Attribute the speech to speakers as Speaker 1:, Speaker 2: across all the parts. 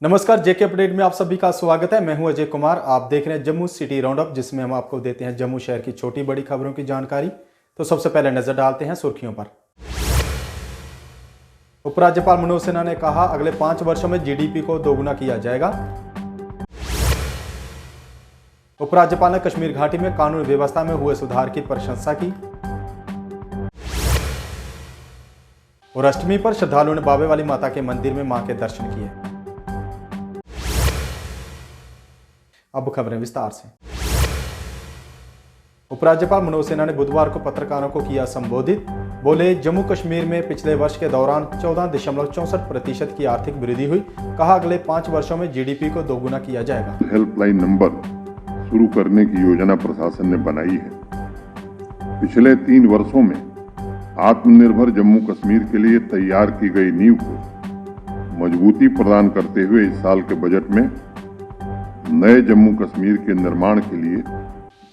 Speaker 1: नमस्कार, जेके अपडेट में आप सभी का स्वागत है। मैं हूं अजय कुमार। आप देख रहे हैं जम्मू सिटी राउंड अप, जिसमें हम आपको देते हैं जम्मू शहर की छोटी बड़ी खबरों की जानकारी। तो सबसे पहले नजर डालते हैं सुर्खियों पर। उपराज्यपाल मनोज सिन्हा ने कहा, अगले 5 वर्षों में जीडीपी को दोगुना किया जाएगा। उपराज्यपाल ने कश्मीर घाटी में कानून व्यवस्था में हुए सुधार की प्रशंसा की। और अष्टमी पर श्रद्धालुओं ने बाबे वाली माता के मंदिर में मां के दर्शन किए। अब खबरें विस्तार से। उपराज्यपाल मनोज सिन्हा ने बुधवार को पत्रकारों को किया संबोधित। बोले, जम्मू कश्मीर में पिछले वर्ष के दौरान 14.64% की आर्थिक वृद्धि हुई। कहा, अगले 5 वर्षों में जीडीपी को दोगुना किया जाएगा।
Speaker 2: हेल्पलाइन नंबर शुरू करने की योजना प्रशासन ने बनाई है। पिछले 3 वर्षों में आत्मनिर्भर जम्मू कश्मीर के लिए तैयार की गई नींव को मजबूती प्रदान करते हुए इस साल के बजट में नए जम्मू कश्मीर के निर्माण के लिए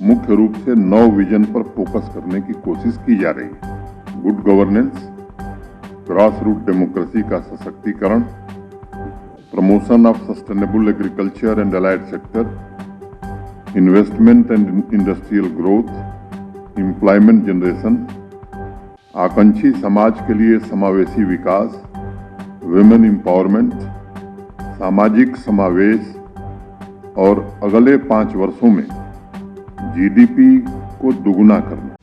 Speaker 2: मुख्य रूप से 9 विजन पर फोकस करने की कोशिश की जा रही है। Good governance, grass root democracy का सशक्तिकरण, promotion of sustainable agriculture and allied sector, investment and industrial growth, employment generation, आकांक्षी समाज के लिए समावेशी विकास, वुमेन एम्पावरमेंट, सामाजिक समावेश और अगले 5 वर्षों में जीडीपी को दुगुना करना।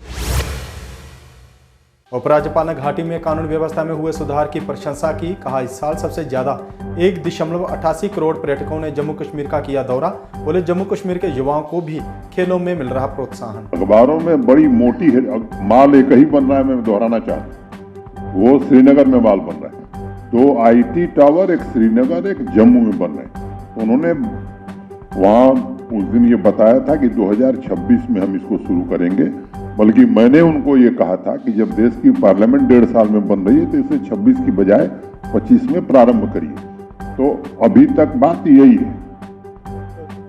Speaker 1: उपराज्यपाल ने घाटी में कानून व्यवस्था में हुए सुधार की प्रशंसा की। कहा, इस साल सबसे ज्यादा 1.88 करोड़ पर्यटकों ने जम्मू कश्मीर का किया दौरा। बोले, जम्मू कश्मीर के युवाओं को भी खेलों में मिल रहा प्रोत्साहन।
Speaker 2: अखबारों में बड़ी मोटी है, माल एक ही बन रहा है, मैं दोहराना चाहता हूँ। वो श्रीनगर में माल बन रहा है, 2 आईटी टावर, एक श्रीनगर एक जम्मू में बन रहे हैं। उन्होंने वहाँ उस दिन ये बताया था कि 2026 में हम इसको शुरू करेंगे, बल्कि मैंने उनको ये कहा था कि जब देश की पार्लियामेंट 1.5 साल में बन रही है तो इसे 26 की बजाय 25 में प्रारंभ करिए। तो अभी तक बात यही है।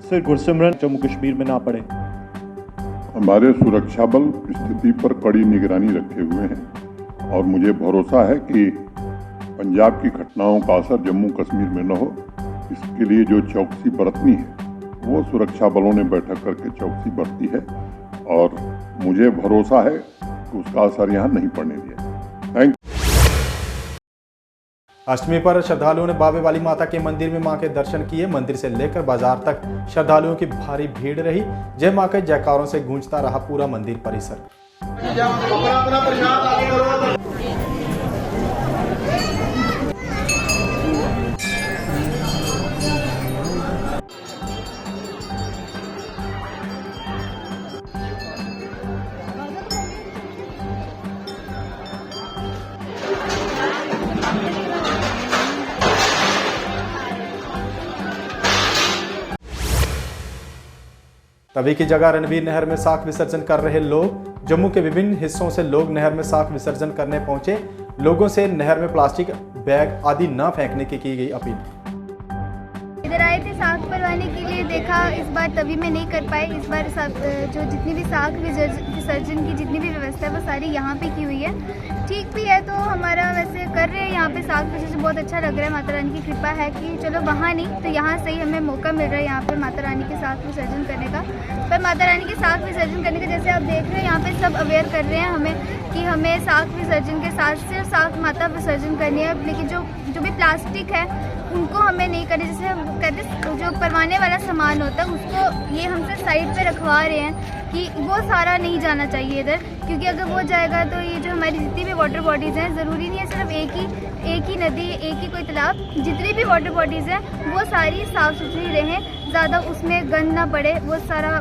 Speaker 3: सर, गुरसिमरन जम्मू कश्मीर में ना पड़े।
Speaker 2: हमारे सुरक्षा बल स्थिति पर कड़ी निगरानी रखे हुए हैं और मुझे भरोसा है कि पंजाब की घटनाओं का असर जम्मू कश्मीर में न हो। इसके लिए जो चौकसी बरतनी है वो सुरक्षा बलों ने बैठक करके चौकसी बरती है और मुझे भरोसा है कि उसका असर यहाँ नहीं पड़ने दिया। Thank you.
Speaker 1: अष्टमी पर श्रद्धालुओं ने बाबे वाली माता के मंदिर में मां के दर्शन किए। मंदिर से लेकर बाजार तक श्रद्धालुओं की भारी भीड़ रही। जय मां के जयकारों से गूंजता रहा पूरा मंदिर परिसर। तभी की जगह रणवीर नहर में साख विसर्जन कर रहे लोग। जम्मू के विभिन्न हिस्सों से लोग नहर में साख विसर्जन करने पहुंचे। लोगों से नहर में प्लास्टिक बैग आदि न फेंकने की गई अपील।
Speaker 4: इधर आए थे साख भरवाने के लिए, देखा इस बार तभी मैं नहीं कर पाई। इस बार जो जितनी भी साख विसर्जन की जितनी भी व्यवस्था है वो सारी यहाँ पे की हुई है। ठीक भी है, तो हमारा वैसे कर रहे हैं यहाँ पे साख विसर्जन, बहुत अच्छा लग रहा है। माता रानी की कृपा है कि चलो वहाँ नहीं तो यहाँ से ही हमें मौका मिल रहा है यहाँ पे माता रानी के साख विसर्जन करने का। पर माता रानी के साख विसर्जन करने का जैसे आप देख रहे हैं यहाँ पे सब अवेयर कर रहे हैं हमें कि हमें साख विसर्जन के साथ सिर्फ साख माता विसर्जन करनी है, लेकिन जो भी प्लास्टिक है उनको हमें नहीं करनी। जैसे हम कहते हैं जो परवाने वाला सामान होता है उसको ये हमसे साइड पे रखवा रहे हैं कि वो सारा नहीं जाना चाहिए इधर, क्योंकि अगर वो जाएगा तो ये जो हमारी जितनी भी वाटर बॉडीज़ हैं, ज़रूरी नहीं है सिर्फ एक ही नदी, एक ही कोई तालाब, जितनी भी वाटर बॉडीज़ हैं वो सारी साफ़ सुथरी रहें, ज़्यादा उसमें गंद ना पड़े, वो सारा।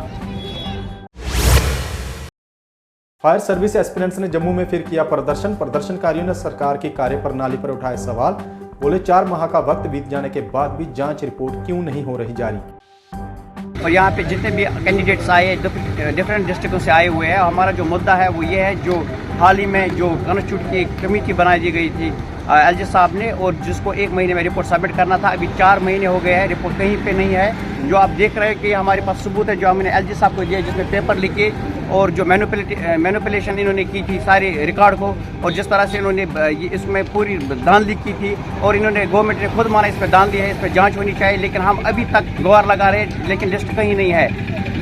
Speaker 1: फायर सर्विस एस्पिरेंट्स ने जम्मू में फिर किया प्रदर्शन। प्रदर्शनकारियों ने सरकार की कार्यप्रणाली पर उठाए सवाल। बोले, 4 माह का वक्त बीत जाने के बाद भी जांच रिपोर्ट क्यों नहीं हो रही जारी।
Speaker 5: और यहाँ पे जितने भी कैंडिडेट्स आए डिफरेंट डिस्ट्रिक्टों से आए हुए हैं, हमारा जो मुद्दा है वो ये है, जो हाल ही में जो कॉन्स्टिट्यूट की कमेटी बनाई दी गई थी एलजी साहब ने, और जिसको 1 महीने में रिपोर्ट सबमिट करना था, अभी 4 महीने हो गए हैं, रिपोर्ट कहीं पे नहीं है। जो आप देख रहे हैं कि हमारे पास सबूत है जो हमने एलजी साहब को दिया, जिसमें पेपर लिखे और जो मैनिपुलेशन इन्होंने की थी सारे रिकॉर्ड को, और जिस तरह से इन्होंने इसमें पूरी धांधली की थी, और इन्होंने गवर्नमेंट ने खुद माना इस पर धांधली है, इस पर जांच होनी चाहिए। लेकिन हम अभी तक गुहार लगा रहे हैं, लेकिन लिस्ट कहीं नहीं है।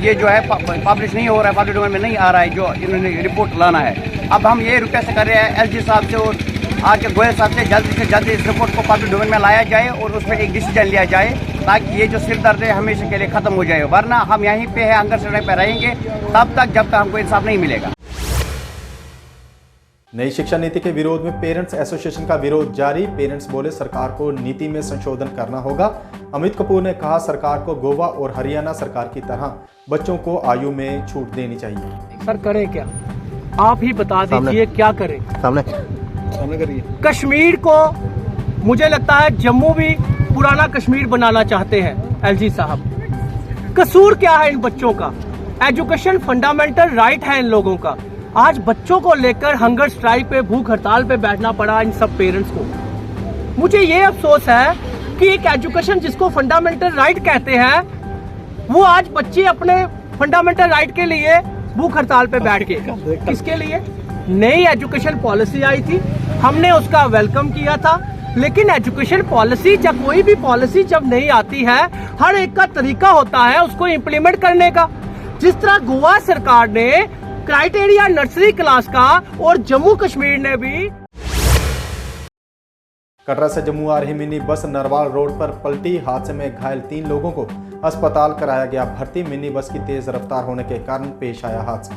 Speaker 5: ये जो है पब्लिश नहीं हो रहा है, पब्लिक डोमेन में नहीं आ रहा है जो इन्होंने रिपोर्ट लाना है। अब हम ये रिक्वेस्ट कर रहे हैं एलजी साहब से और आके गोयल साहब से जल्दी इस रिपोर्ट को पब्लिक डोमेन में लाया जाए और उस पर एक डिसीजन लिया जाए, ताकि ये जो सिरदर्द है हमेशा के लिए खत्म हो जाए। वरना हम यहीं पे है, अंदर सड़क पे रहेंगे तब तक जब तक हमको इंसाफ नहीं मिलेगा।
Speaker 1: नई शिक्षा नीति के विरोध में पेरेंट्स एसोसिएशन का विरोध जारी। पेरेंट्स बोले सरकार को नीति में संशोधन करना होगा। अमित कपूर ने कहा सरकार को गोवा और हरियाणा सरकार की तरह बच्चों को आयु में छूट देनी चाहिए।
Speaker 6: सर करें क्या, आप ही बता दीजिए क्या करें। सामने करिए। कश्मीर को मुझे लगता है जम्मू भी पुराना कश्मीर बनाना चाहते हैं एलजी साहब। कसूर क्या है इन बच्चों का? एजुकेशन फंडामेंटल राइट है इन लोगों का। आज बच्चों को लेकर हंगर स्ट्राइक पे, भूख हड़ताल पे बैठना पड़ा इन सब पेरेंट्स को। मुझे ये अफसोस है कि एक एजुकेशन जिसको फंडामेंटल राइट कहते हैं, वो आज बच्चे अपने फंडामेंटल राइट के लिए भूख हड़ताल पे बैठ गए। किसके लिए? नई एजुकेशन पॉलिसी आई थी, हमने उसका वेलकम किया था, लेकिन एजुकेशन पॉलिसी जब कोई भी पॉलिसी जब नहीं आती है, हर एक का तरीका होता है उसको इम्प्लीमेंट करने का। जिस तरह गोवा सरकार ने क्राइटेरिया नर्सरी क्लास का और जम्मू कश्मीर ने भी।
Speaker 1: कटरा से जम्मू आ रही मिनी बस नरवाल रोड पर पलटी। हादसे में घायल 3 लोगों को अस्पताल कराया गया भर्ती। मिनी बस की तेज रफ्तार होने के कारण पेश आया हादसा।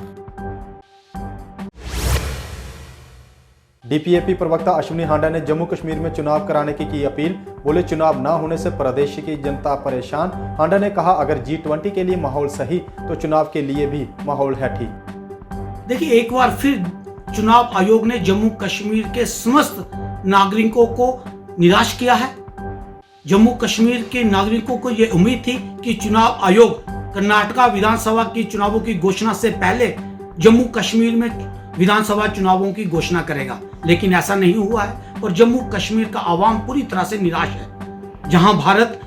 Speaker 1: डीपीएपी प्रवक्ता अश्विनी हांडा ने जम्मू कश्मीर में चुनाव कराने की अपील। बोले चुनाव न होने से प्रदेश की जनता परेशान। हांडा ने कहा अगर G20 के लिए माहौल सही तो चुनाव के लिए भी माहौल है ठीक।
Speaker 7: देखिए, एक बार फिर चुनाव आयोग ने जम्मू कश्मीर के समस्त नागरिकों को निराश किया है। जम्मू कश्मीर के नागरिकों को यह उम्मीद थी कि चुनाव आयोग कर्नाटका विधानसभा की चुनावों की घोषणा से पहले जम्मू कश्मीर में विधानसभा चुनावों की घोषणा करेगा, लेकिन ऐसा नहीं हुआ है और जम्मू कश्मीर का आवाम पूरी तरह से निराश है। जहां भारत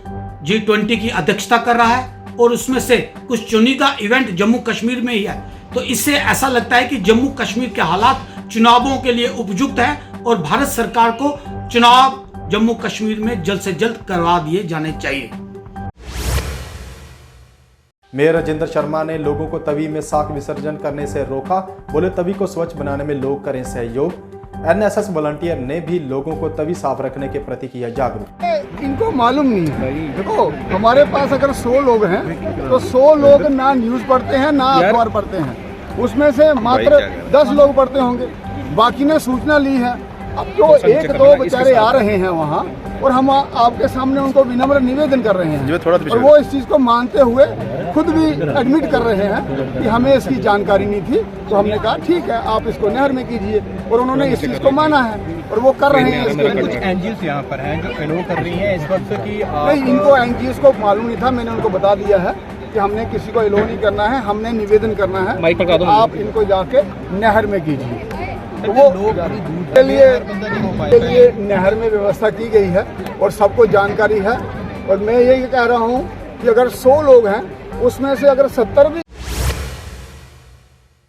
Speaker 7: G20 की अध्यक्षता कर रहा है और उसमें से कुछ चुनिंदा इवेंट जम्मू कश्मीर में ही है, तो इससे ऐसा लगता है कि जम्मू कश्मीर के हालात चुनावों के लिए उपयुक्त है और भारत सरकार को चुनाव जम्मू कश्मीर में जल्द से जल्द करवा दिए जाने चाहिए।
Speaker 1: मेयर राजेंद्र शर्मा ने लोगों को तवी में साख विसर्जन करने से रोका। बोले तवी को स्वच्छ बनाने में लोग करें सहयोग। एनएसएस वॉलंटियर ने भी लोगों को तवी साफ रखने के प्रति किया जागरूक।
Speaker 8: इनको मालूम नहीं है। देखो, हमारे पास अगर 100 लोग हैं तो 100 लोग ना न्यूज पढ़ते हैं ना अखबार पढ़ते हैं। उसमें से मात्र 10 लोग पढ़ते होंगे, बाकी ने सूचना ली है। अब जो 1-2 बेचारे आ रहे हैं वहाँ, और हम आपके सामने उनको विनम्र निवेदन कर रहे हैं और वो इस चीज़ को मानते हुए खुद भी एडमिट कर रहे हैं कि हमें इसकी जानकारी नहीं थी। तो हमने कहा ठीक है, आप इसको नहर में कीजिए, और उन्होंने इस चीज़ को माना है और वो कर रहे हैं।
Speaker 9: कुछ एनजीओ यहाँ पर हैं जो एलो कर रही हैं इस वक्त की।
Speaker 8: नहीं, इनको एनजीओ को मालूम नहीं था। मैंने उनको बता दिया है कि हमने किसी को एलो नहीं करना है, हमने निवेदन करना है, आप इनको जाके नहर में कीजिए। तो वो के लिए नहर में व्यवस्था की गई है और सबको जानकारी है। और मैं यही कह रहा हूँ कि अगर 100 लोग हैं उसमें से अगर 70 भी।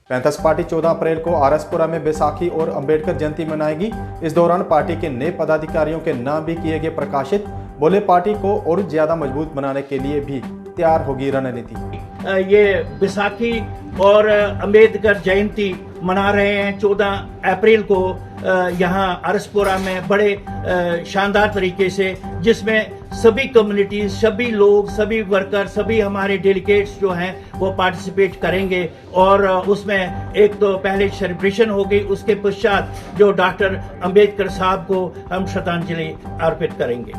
Speaker 1: पैंथर्स पार्टी 14 अप्रैल को आरएसपुरा में बैसाखी और अंबेडकर जयंती मनाएगी। इस दौरान पार्टी के नए पदाधिकारियों के नाम भी किए गए प्रकाशित। बोले पार्टी को और ज्यादा मजबूत बनाने के लिए भी तैयार होगी रणनीति।
Speaker 10: ये बैसाखी और अंबेडकर जयंती मना रहे हैं 14 अप्रैल को यहाँ आरएसपुरा में बड़े शानदार तरीके से, जिसमें सभी कम्युनिटीज, सभी लोग, सभी वर्कर, सभी हमारे डेलीगेट्स जो हैं वो पार्टिसिपेट करेंगे। और उसमें एक तो पहले सेलिब्रेशन हो गई, उसके पश्चात जो डॉक्टर अंबेडकर साहब को हम श्रद्धांजलि अर्पित करेंगे।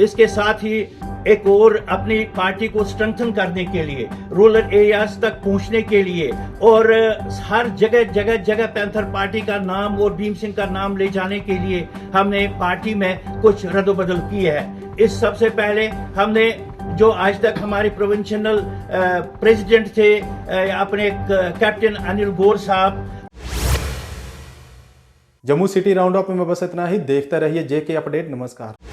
Speaker 10: इसके साथ ही एक और अपनी पार्टी को स्ट्रेंथन करने के लिए, रूरल एरियाज तक पहुंचने के लिए और हर जगह पैंथर पार्टी का नाम और भीम सिंह का नाम ले जाने के लिए हमने पार्टी में कुछ रद्दबदल की है। इस सबसे पहले हमने जो आज तक हमारे प्रोविंशियल प्रेसिडेंट थे अपने कैप्टन अनिल गौर साहब,
Speaker 1: जम्मू सिटी राउंड अप में बस इतना ही। देखते रहिए जेके अपडेट। नमस्कार।